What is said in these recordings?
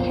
I'm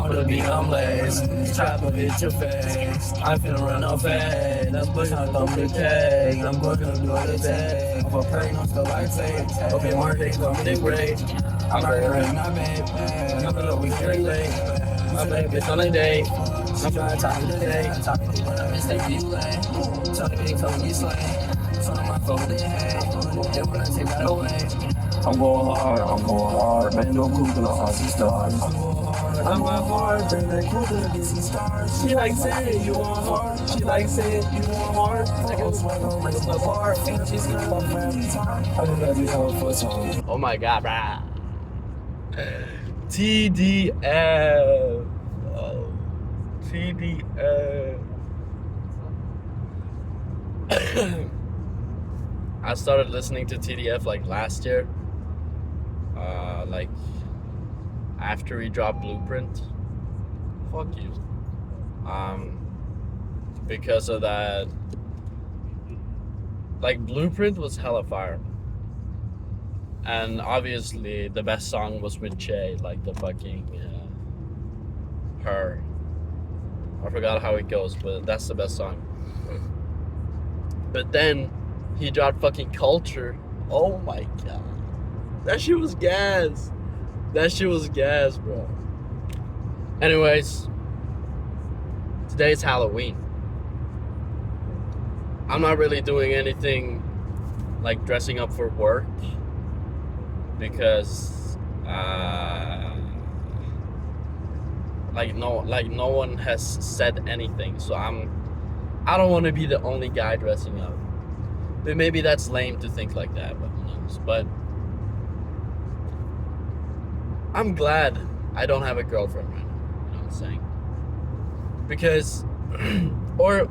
gonna be homeless, trap a hit your face. I'm finna run off fade, that's pushing out on the cake. I'm gonna do all the day. I'm a praying on the light say. Okay, more days coming in great. I'm ready to my babe. I'm gonna be very late. My babe is on a date. I'm trying to talk to the day. I'm talking to one of them, stay be late. Tell me, come be slain. Son of my phone, they hate. They wanna take that away. I'm going hard, man, no Google or Aussie stars. I'm going hard, bring that Google to get some stars. She like saying you want hard, she like saying you want hard. I go swing on the bar, and she's got my friend's time. I don't know this whole for song. Oh my god, bruh. TDF. Oh, TDF. I started listening to TDF like last year. Like after he dropped Blueprint. Fuck you. Because of that, like Blueprint was hella fire. And obviously the best song was with Che, like the fucking Her. I forgot how it goes, but that's the best song. But then he dropped fucking Culture. Oh my god. That shit was gas. That shit was gas, bro. Anyways, today's Halloween. I'm not really doing anything like dressing up for work because no one has said anything, so I don't want to be the only guy dressing up. But maybe that's lame to think like that, but who knows. But I'm glad I don't have a girlfriend right now. You know what I'm saying? Because, or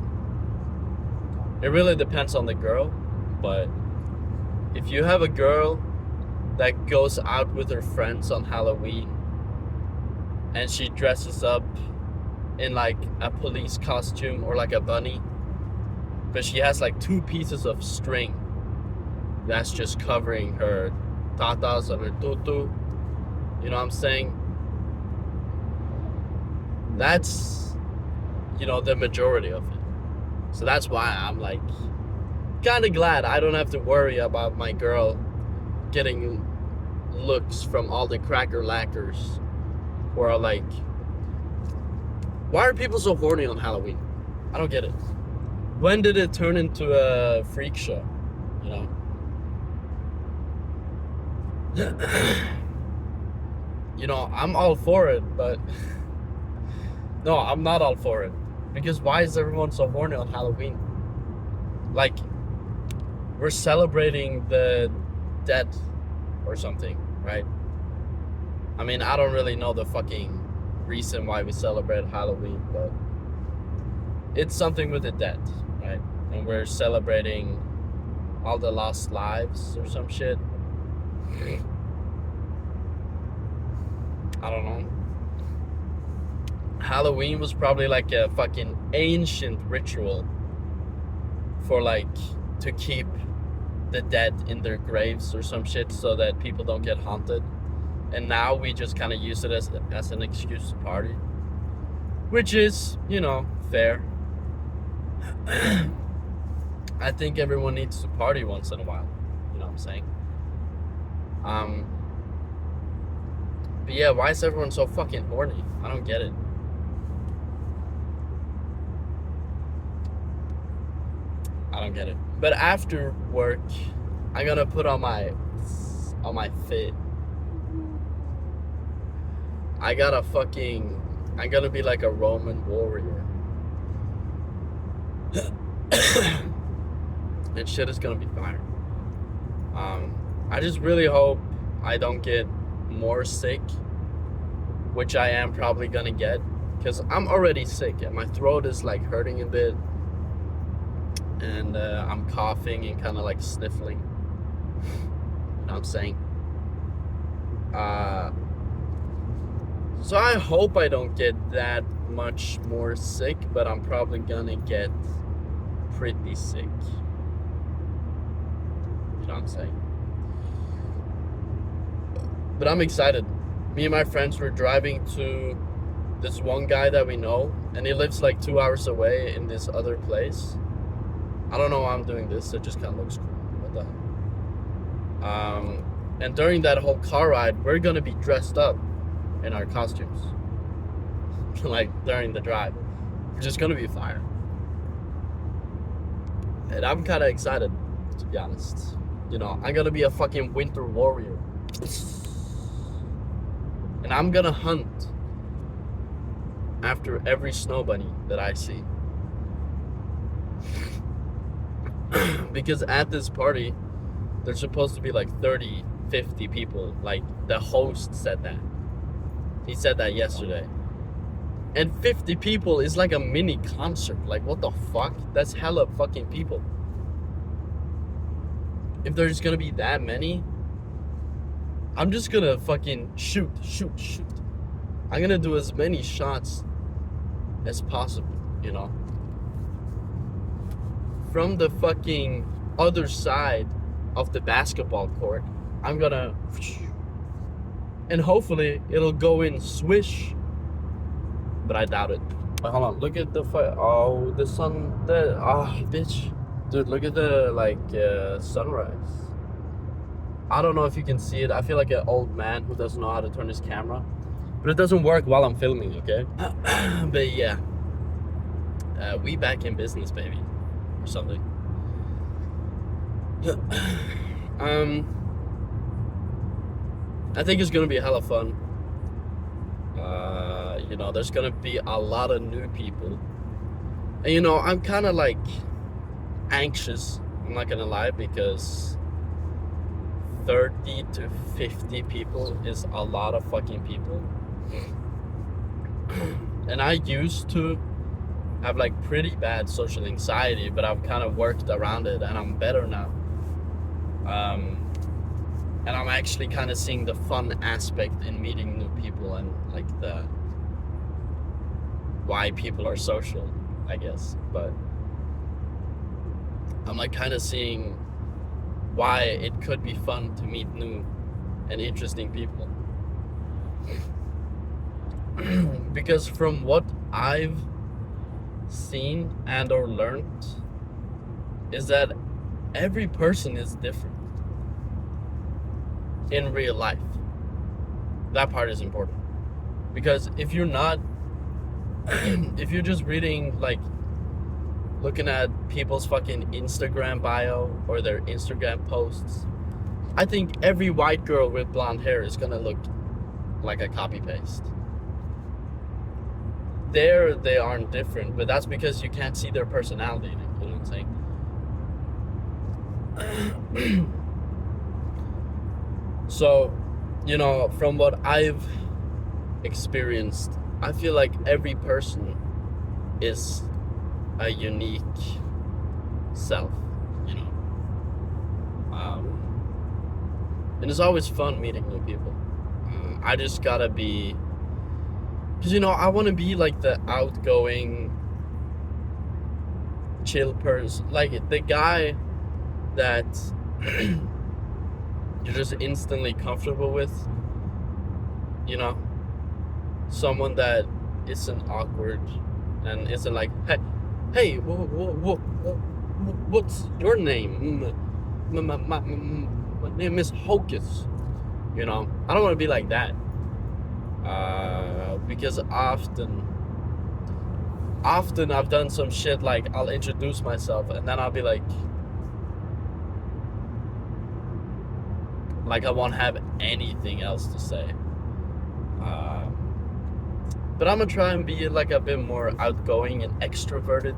it really depends on the girl, but if you have a girl that goes out with her friends on Halloween and she dresses up in like a police costume or like a bunny, but she has like 2 pieces of string that's just covering her tatas and her tutu, you know what I'm saying? That's, you know, the majority of it. So that's why I'm like kind of glad I don't have to worry about my girl getting looks from all the cracker lackers who are like, why are people so horny on Halloween? I don't get it. When did it turn into a freak show? You know? You know, I'm all for it, but no, I'm not all for it. Because why is everyone so horny on Halloween? Like, we're celebrating the dead or something, right? I mean, I don't really know the fucking reason why we celebrate Halloween, but it's something with the dead, right? And we're celebrating all the lost lives or some shit. I don't know. Halloween was probably like a fucking ancient ritual for like to keep the dead in their graves or some shit so that people don't get haunted. And now we just kind of use it as an excuse to party, which is, you know, fair. I think everyone needs to party once in a while. You know what I'm saying? But yeah, why is everyone so fucking horny? I don't get it. I don't get it. But after work, I'm gonna put on my fit. I'm gonna be like a Roman warrior. And shit is gonna be fire. I just really hope I don't get more sick, which I am probably gonna get, because I'm already sick and my throat is like hurting a bit, and I'm coughing and kind of like sniffling. You know what I'm saying? So I hope I don't get that much more sick, but I'm probably gonna get pretty sick. You know what I'm saying? But I'm excited. Me and my friends were driving to this one guy that we know, and he lives like 2 hours away in this other place. I don't know why I'm doing this. It just kind of looks cool. What the hell? And during that whole car ride, we're gonna be dressed up in our costumes, like during the drive, which is gonna be fire. And I'm kind of excited, to be honest. You know, I'm gonna be a fucking winter warrior, and I'm gonna hunt after every snow bunny that I see. Because at this party, there's supposed to be like 30, 50 people. Like, the host said that. He said that yesterday. And 50 people is like a mini concert. Like, what the fuck? That's hella fucking people. If there's gonna be that many, I'm just gonna fucking shoot. I'm gonna do as many shots as possible, you know? From the fucking other side of the basketball court, I'm gonna, and hopefully it'll go in swish, but I doubt it. Wait, hold on, look at the fire. Oh, the sun, bitch. Dude, look at the, like, sunrise. I don't know if you can see it. I feel like an old man who doesn't know how to turn his camera, but it doesn't work while I'm filming, okay? But yeah, we back in business, baby, or something. I think it's gonna be hella fun. You know, there's gonna be a lot of new people, and you know, I'm kind of like anxious. I'm not gonna lie, because 30 to 50 people is a lot of fucking people. And I used to have like pretty bad social anxiety, but I've kind of worked around it, and I'm better now. And I'm actually kind of seeing the fun aspect in meeting new people, and like the why people are social, I guess. But I'm like kind of seeing why it could be fun to meet new and interesting people. Because from what I've seen and or learned is that every person is different in real life. That part is important, because if you're not if you're just reading, like, looking at people's fucking Instagram bio or their Instagram posts, I think every white girl with blonde hair is gonna look like a copy paste. There they aren't different, but that's because you can't see their personality in it, you know what I'm saying? So, you know, from what I've experienced, I feel like every person is a unique self, you know. And it's always fun meeting new people. I just gotta be, because, you know, I want to be like the outgoing, chill person, like the guy that you're just instantly comfortable with, you know, someone that isn't awkward and isn't like, hey, what's your name? My name is Hocus. You know, I don't want to be like that, because often I've done some shit, like I'll introduce myself and then I'll be like I won't have anything else to say. But I'm gonna try and be like a bit more outgoing and extroverted.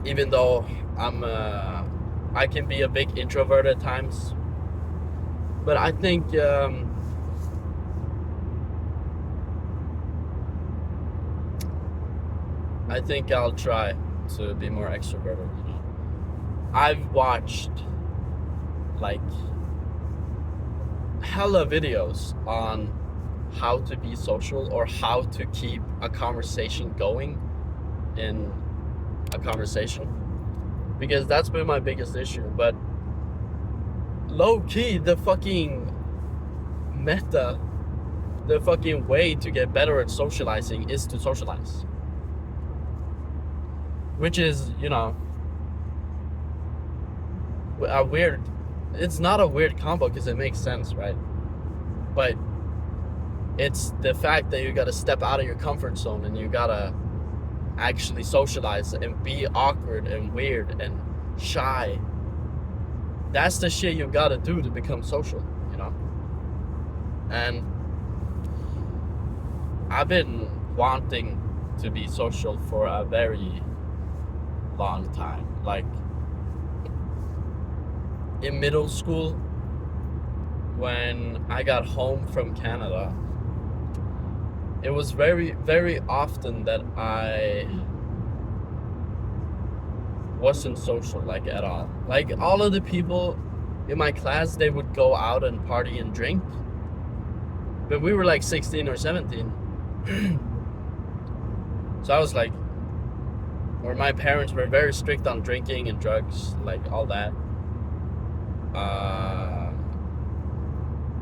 Even though I can be a big introvert at times. But I think I'll try to be more extroverted, you know. I've watched like hella videos on how to be social or how to keep a conversation going in a conversation, because that's been my biggest issue. But low key, the fucking way to get better at socializing is to socialize, which is, you know, a weird, it's not a weird combo because it makes sense, right? But it's the fact that you gotta step out of your comfort zone and you gotta actually socialize and be awkward and weird and shy. That's the shit you gotta do to become social, you know? And I've been wanting to be social for a very long time. Like, in middle school, when I got home from Canada, it was very, very often that I wasn't social, like, at all. Like, all of the people in my class, they would go out and party and drink, but we were like 16 or 17. So I was like, or my parents were very strict on drinking and drugs, like all that.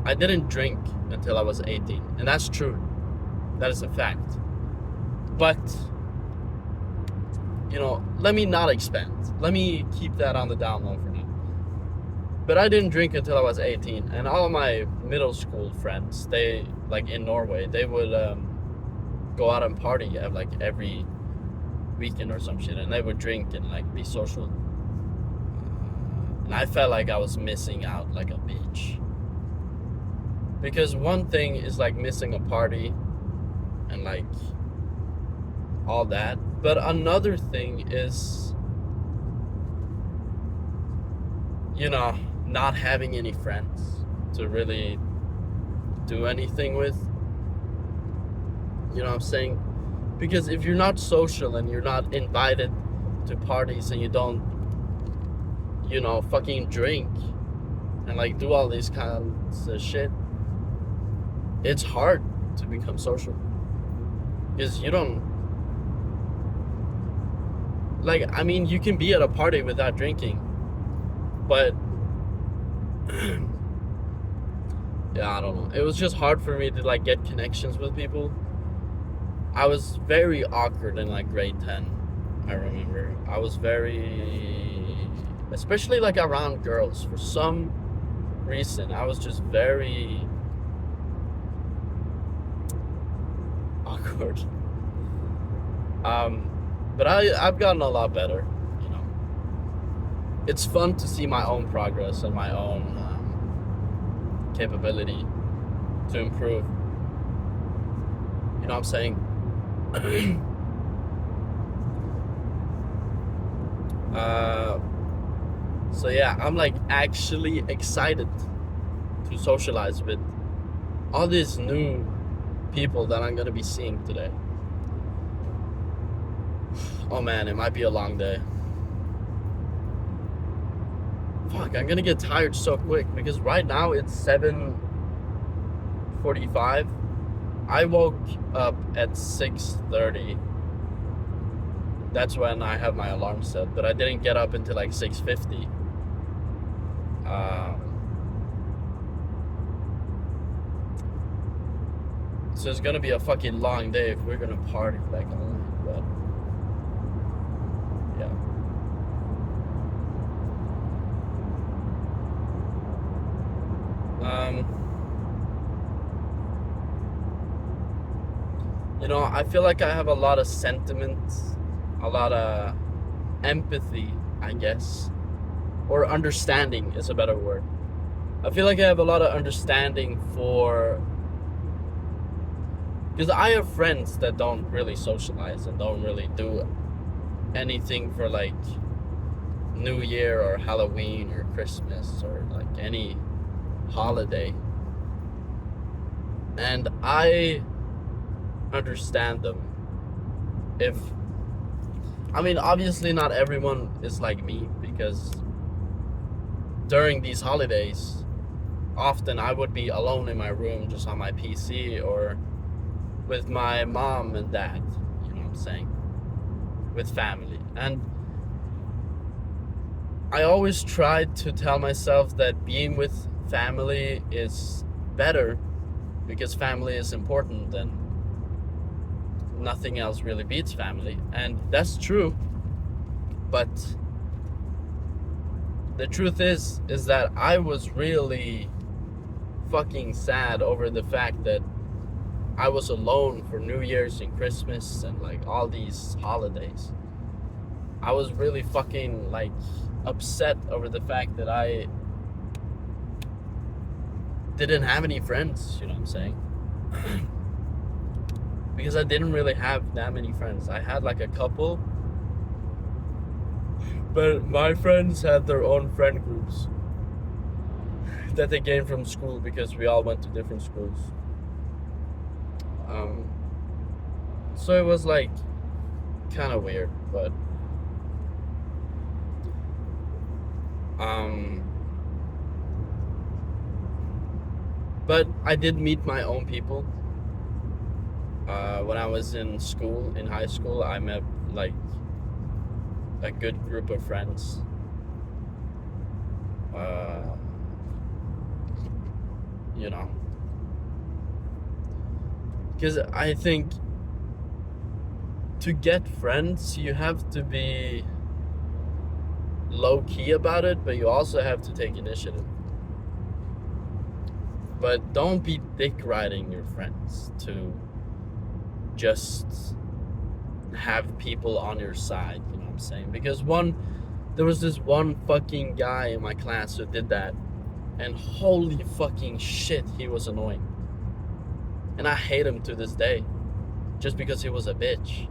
I didn't drink until I was 18, and that's true. That is a fact. But, you know, let me not expand. Let me keep that on the down low for now. But I didn't drink until I was 18, and all of my middle school friends, they, like in Norway, they would go out and party like every weekend or some shit, and they would drink and like be social. And I felt like I was missing out like a bitch. Because one thing is like missing a party and like all that, but another thing is, you know, not having any friends to really do anything with. You know what I'm saying? Because if you're not social and you're not invited to parties and you don't, you know, fucking drink and like do all these kinds of shit, it's hard to become social. Because you don't, like, I mean, you can be at a party without drinking, but yeah, I don't know. It was just hard for me to like get connections with people. I was very awkward in like grade 10. I remember I was very, especially like around girls, for some reason I was just very awkward. But I've gotten a lot better, you know. It's fun to see my own progress and my own capability to improve. You know what I'm saying? So yeah, I'm like actually excited to socialize with all these new people that I'm gonna be seeing today. Oh man, it might be a long day. Fuck, I'm gonna get tired so quick because right now it's 7:45. I woke up at 6:30. That's when I have my alarm set, but I didn't get up until like 6:50. So it's gonna be a fucking long day if we're gonna party like all night, but yeah. You know, I feel like I have a lot of sentiment, a lot of empathy, I guess, or understanding is a better word. I feel like I have a lot of understanding for, because I have friends that don't really socialize and don't really do anything for like New Year or Halloween or Christmas or like any holiday. And I understand them. If, I mean, obviously not everyone is like me, because during these holidays often I would be alone in my room just on my PC or with my mom and dad, you know what I'm saying? With family. And I always tried to tell myself that being with family is better because family is important and nothing else really beats family. And that's true. But the truth is that I was really fucking sad over the fact that I was alone for New Year's and Christmas and like all these holidays. I was really fucking like upset over the fact that I didn't have any friends, you know what I'm saying? Because I didn't really have that many friends. I had like a couple, but my friends had their own friend groups that they gained from school because we all went to different schools. So it was like kind of weird, but but I did meet my own people. When I was in school, in high school, I met like a good group of friends. You know, because I think to get friends, you have to be low key about it, but you also have to take initiative. But don't be dick riding your friends to just have people on your side, you know what I'm saying? Because there was this one fucking guy in my class who did that, and holy fucking shit, he was annoying. And I hate him to this day, just because he was a bitch.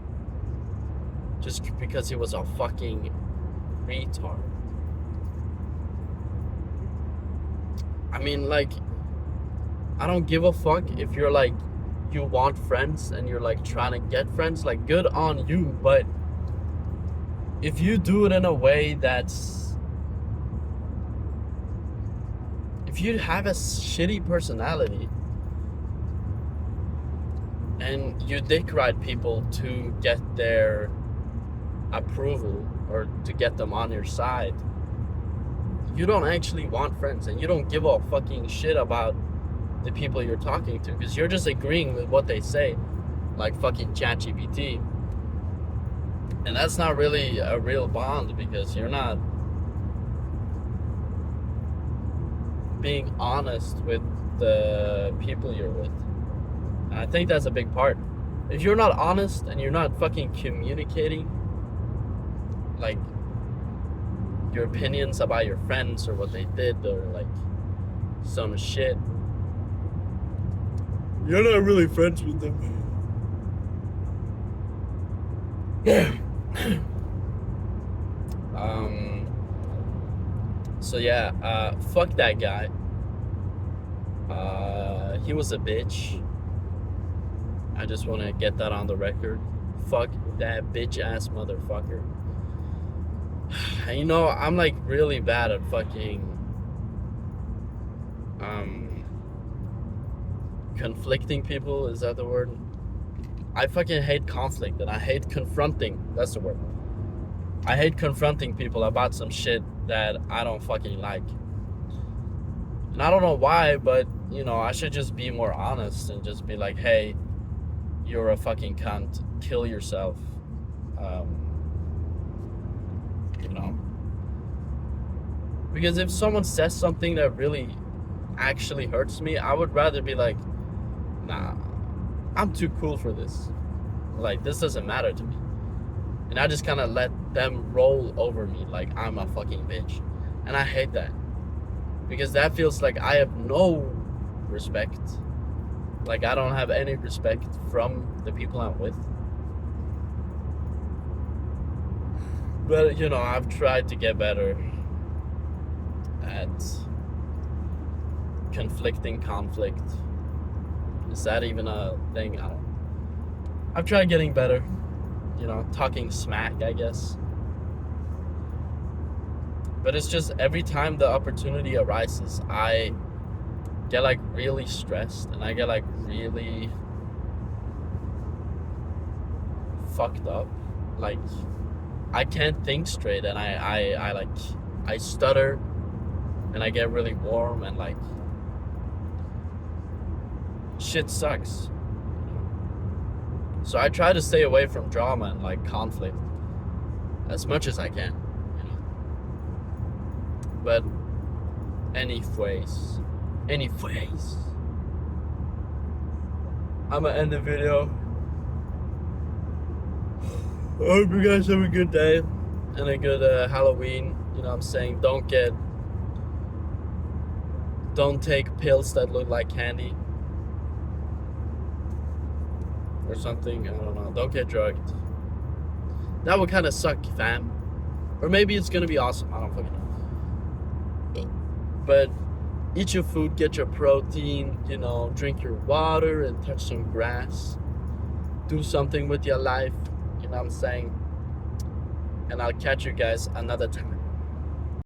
Just because he was a fucking retard. I mean, like, I don't give a fuck if you're like, you want friends and you're like trying to get friends, like good on you, but if you do it in a way that's, if you have a shitty personality and you dick ride people to get their approval or to get them on your side, you don't actually want friends and you don't give a fucking shit about the people you're talking to because you're just agreeing with what they say, like fucking ChatGPT. And that's not really a real bond because you're not being honest with the people you're with. And I think that's a big part. If you're not honest and you're not fucking communicating like your opinions about your friends or what they did or like some shit, you're not really friends with them. So yeah, fuck that guy. He was a bitch. I just want to get that on the record. Fuck that bitch ass motherfucker. And you know, I'm like really bad at fucking conflicting people. Is that the word? I fucking hate conflict and I hate confronting. That's the word. I hate confronting people about some shit that I don't fucking like. And I don't know why, but you know, I should just be more honest and just be like, hey, you're a fucking cunt. Kill yourself. You know? Because if someone says something that really actually hurts me, I would rather be like, nah, I'm too cool for this. Like, this doesn't matter to me. And I just kind of let them roll over me like I'm a fucking bitch. And I hate that. Because that feels like I have no respect. Like, I don't have any respect from the people I'm with. But, you know, I've tried to get better at conflicting conflict. Is that even a thing? I don't know. I've tried getting better. You know, talking smack, I guess. But it's just every time the opportunity arises, I get like really stressed and I get like really fucked up. Like I can't think straight and I stutter and I get really warm and like shit sucks. So I try to stay away from drama and like conflict as much as I can, you know. But anyways, I'ma end the video. I hope you guys have a good day and a good Halloween. You know what I'm saying? Don't take pills that look like candy or something. I don't know. Don't get drugged. That would kind of suck, fam. Or maybe it's gonna be awesome. I don't fucking know. But eat your food, get your protein, you know, drink your water and touch some grass. Do something with your life. You know what I'm saying? And I'll catch you guys another time.